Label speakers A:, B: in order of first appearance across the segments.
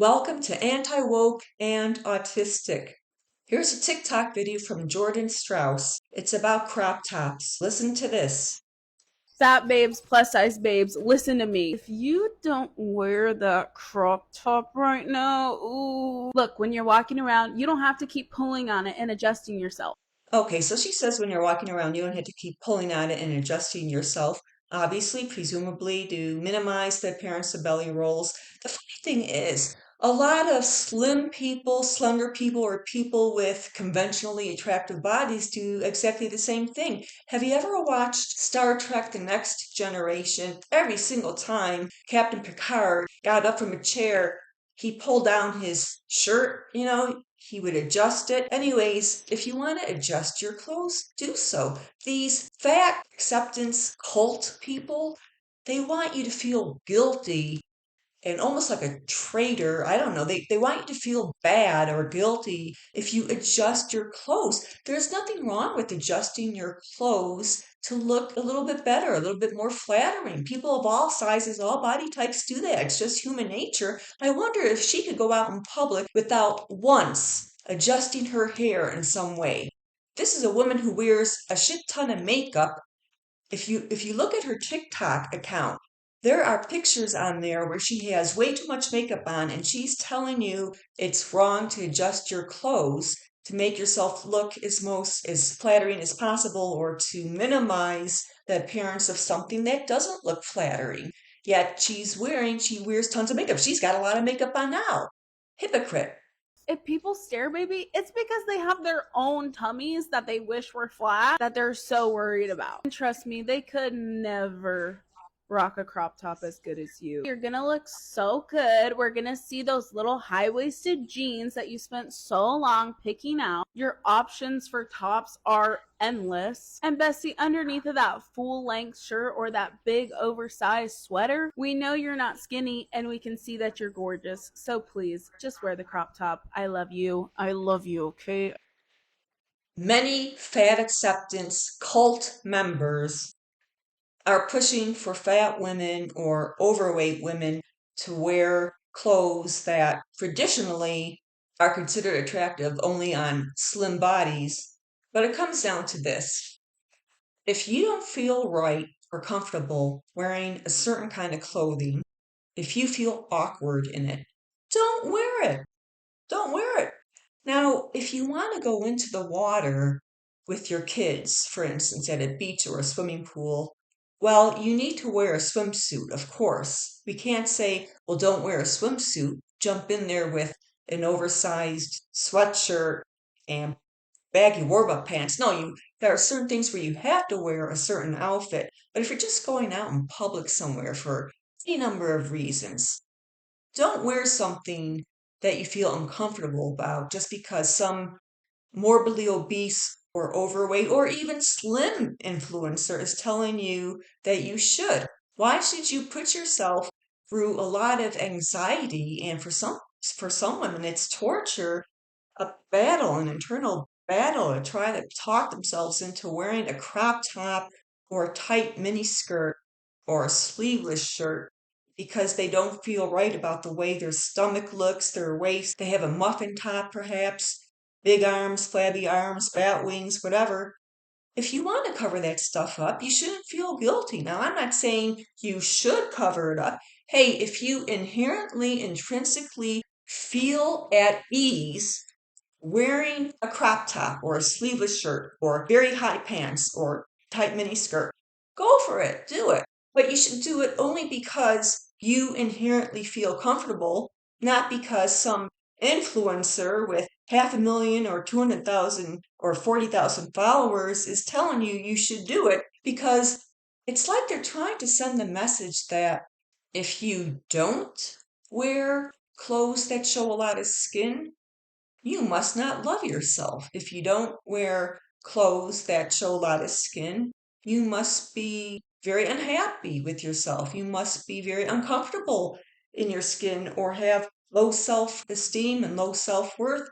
A: Welcome to Anti-Woke and Autistic. Here's a TikTok video from Jordan Strauss. It's about crop tops. Listen to this.
B: Fat babes, plus size babes, listen to me. If you don't wear that crop top right now, ooh. Look, when you're walking around, you don't have to keep pulling on it and adjusting yourself.
A: Okay, so she says when you're walking around, you don't have to keep pulling on it and adjusting yourself. Obviously, presumably to minimize the appearance of belly rolls. The funny thing is, a lot of slim people, slender people, or people with conventionally attractive bodies do exactly the same thing. Have you ever watched Star Trek The Next Generation? Every single time Captain Picard got up from a chair, he pulled down his shirt, he would adjust it. Anyways, if you want to adjust your clothes, do so. These fat acceptance cult people, they want you to feel guilty and almost like a traitor. I don't know. They want you to feel bad or guilty if you adjust your clothes. There's nothing wrong with adjusting your clothes to look a little bit better, a little bit more flattering. People of all sizes, all body types do that. It's just human nature. I wonder if she could go out in public without once adjusting her hair in some way. This is a woman who wears a shit ton of makeup. If you look at her TikTok account, there are pictures on there where she has way too much makeup on and she's telling you it's wrong to adjust your clothes to make yourself look as flattering as possible or to minimize the appearance of something that doesn't look flattering. Yet she wears tons of makeup. She's got a lot of makeup on now. Hypocrite.
B: If people stare, baby, it's because they have their own tummies that they wish were flat that they're so worried about. And trust me, they could never rock a crop top as good as you. You're gonna look so good. We're gonna see those little high waisted jeans that you spent so long picking out. Your options for tops are endless. And Bessie, underneath of that full length shirt or that big oversized sweater, we know you're not skinny and we can see that you're gorgeous. So please just wear the crop top. I love you. I love you, okay?
A: Many fat acceptance cult members are pushing for fat women or overweight women to wear clothes that traditionally are considered attractive only on slim bodies. But it comes down to this. If you don't feel right or comfortable wearing a certain kind of clothing, if you feel awkward in it, don't wear it. Don't wear it. Now, if you want to go into the water with your kids, for instance, at a beach or a swimming pool, well, you need to wear a swimsuit, of course. We can't say, well, don't wear a swimsuit. Jump in there with an oversized sweatshirt and baggy warm-up pants. No, there are certain things where you have to wear a certain outfit. But if you're just going out in public somewhere for any number of reasons, don't wear something that you feel uncomfortable about just because some morbidly obese or overweight or even slim influencer is telling you that you should. Why should you put yourself through a lot of anxiety? And for some women it's torture, a battle, an internal battle to try to talk themselves into wearing a crop top or a tight mini skirt or a sleeveless shirt because they don't feel right about the way their stomach looks, their waist. They have a muffin top, perhaps, big arms, flabby arms, bat wings, whatever. If you want to cover that stuff up, you shouldn't feel guilty. Now, I'm not saying you should cover it up. Hey, if you inherently, intrinsically feel at ease wearing a crop top or a sleeveless shirt or very high pants or tight mini skirt, go for it, do it. But you should do it only because you inherently feel comfortable, not because some influencer with 500,000 or 200,000 or 40,000 followers is telling you you should do it, because it's like they're trying to send the message that if you don't wear clothes that show a lot of skin, you must not love yourself. If you don't wear clothes that show a lot of skin, you must be very unhappy with yourself. You must be very uncomfortable in your skin or have low self esteem and low self worth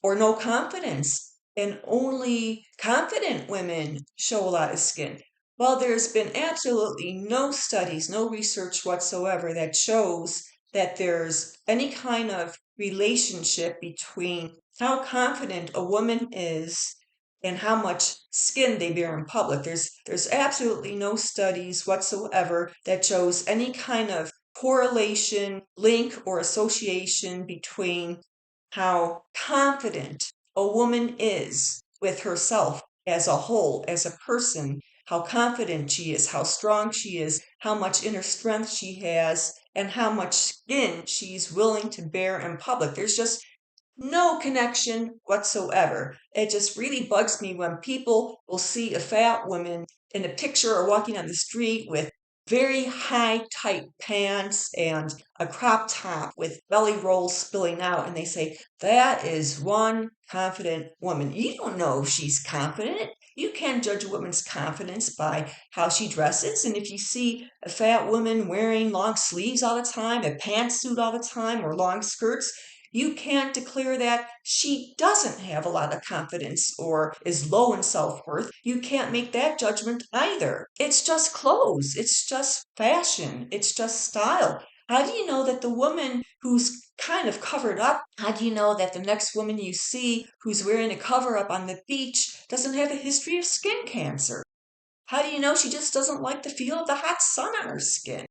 A: or no confidence. And only confident women show a lot of skin. Well, there's been absolutely no studies, no research whatsoever that shows that there's any kind of relationship between how confident a woman is and how much skin they bear in public. There's absolutely no studies whatsoever that shows any kind of correlation, link, or association between how confident a woman is with herself as a whole, as a person, how confident she is, how strong she is, how much inner strength she has, and how much skin she's willing to bear in public. There's just no connection whatsoever. It just really bugs me when people will see a fat woman in a picture or walking on the street with very high tight pants and a crop top with belly rolls spilling out, and they say, that is one confident woman. You don't know if she's confident. You can't judge a woman's confidence by how she dresses. And if you see a fat woman wearing long sleeves all the time, a pantsuit all the time, or long skirts, you can't declare that she doesn't have a lot of confidence or is low in self worth. You can't make that judgment either. It's just clothes, it's just fashion, it's just style. How do you know that the woman who's kind of covered up, how do you know that the next woman you see who's wearing a cover up on the beach doesn't have a history of skin cancer? How do you know she just doesn't like the feel of the hot sun on her skin?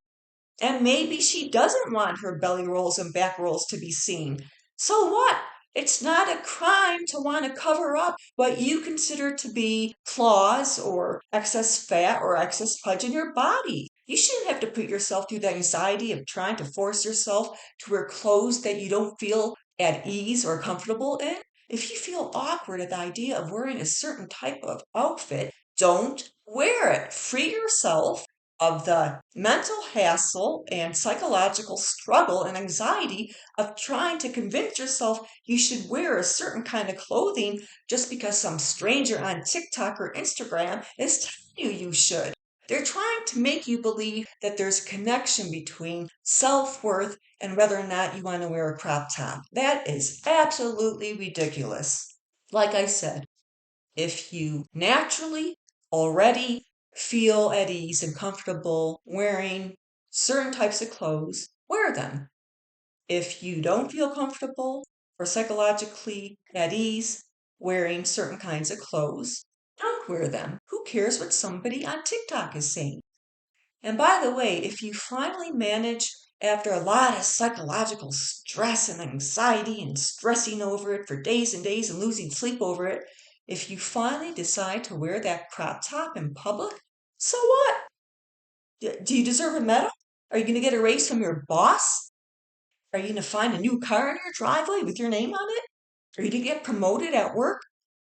A: And maybe she doesn't want her belly rolls and back rolls to be seen. So what? It's not a crime to want to cover up what you consider to be flaws or excess fat or excess pudge in your body. You shouldn't have to put yourself through the anxiety of trying to force yourself to wear clothes that you don't feel at ease or comfortable in. If you feel awkward at the idea of wearing a certain type of outfit, don't wear it. Free yourself of the mental hassle and psychological struggle and anxiety of trying to convince yourself you should wear a certain kind of clothing just because some stranger on TikTok or Instagram is telling you you should. They're trying to make you believe that there's a connection between self worth and whether or not you want to wear a crop top. That is absolutely ridiculous. Like I said, if you naturally already feel at ease and comfortable wearing certain types of clothes, wear them. If you don't feel comfortable or psychologically at ease wearing certain kinds of clothes, don't wear them. Who cares what somebody on TikTok is saying? And by the way, if you finally manage, after a lot of psychological stress and anxiety and stressing over it for days and days and losing sleep over it, if you finally decide to wear that crop top in public, so what? Do you deserve a medal? Are you going to get a raise from your boss? Are you going to find a new car in your driveway with your name on it? Are you going to get promoted at work?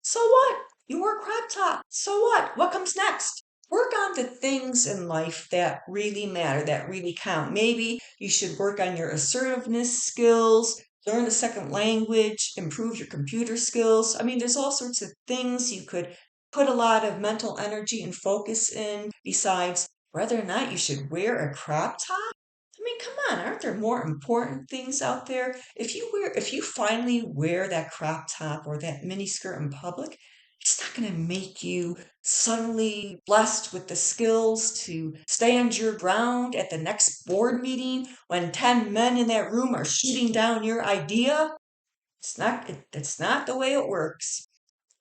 A: So what? You wore a crop top. So what? What comes next? Work on the things in life that really matter, that really count. Maybe you should work on your assertiveness skills, learn a second language, improve your computer skills. I mean, there's all sorts of things you could put a lot of mental energy and focus in besides whether or not you should wear a crop top. I mean, come on, aren't there more important things out there? If you finally wear that crop top or that mini skirt in public, it's not going to make you suddenly blessed with the skills to stand your ground at the next board meeting when 10 men in that room are shooting down your idea. It's not the way it works.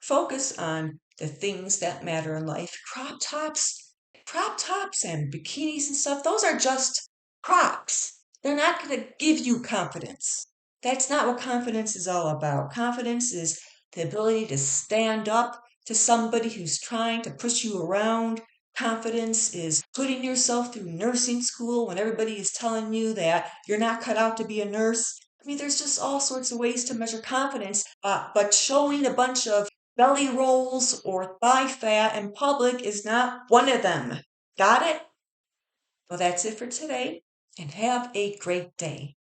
A: Focus on the things that matter in life. Crop tops and bikinis and stuff, those are just props. They're not going to give you confidence. That's not what confidence is all about. Confidence is the ability to stand up to somebody who's trying to push you around. Confidence is putting yourself through nursing school when everybody is telling you that you're not cut out to be a nurse. I mean, there's just all sorts of ways to measure confidence, but showing a bunch of belly rolls or thigh fat in public is not one of them. Got it? Well, that's it for today, and have a great day.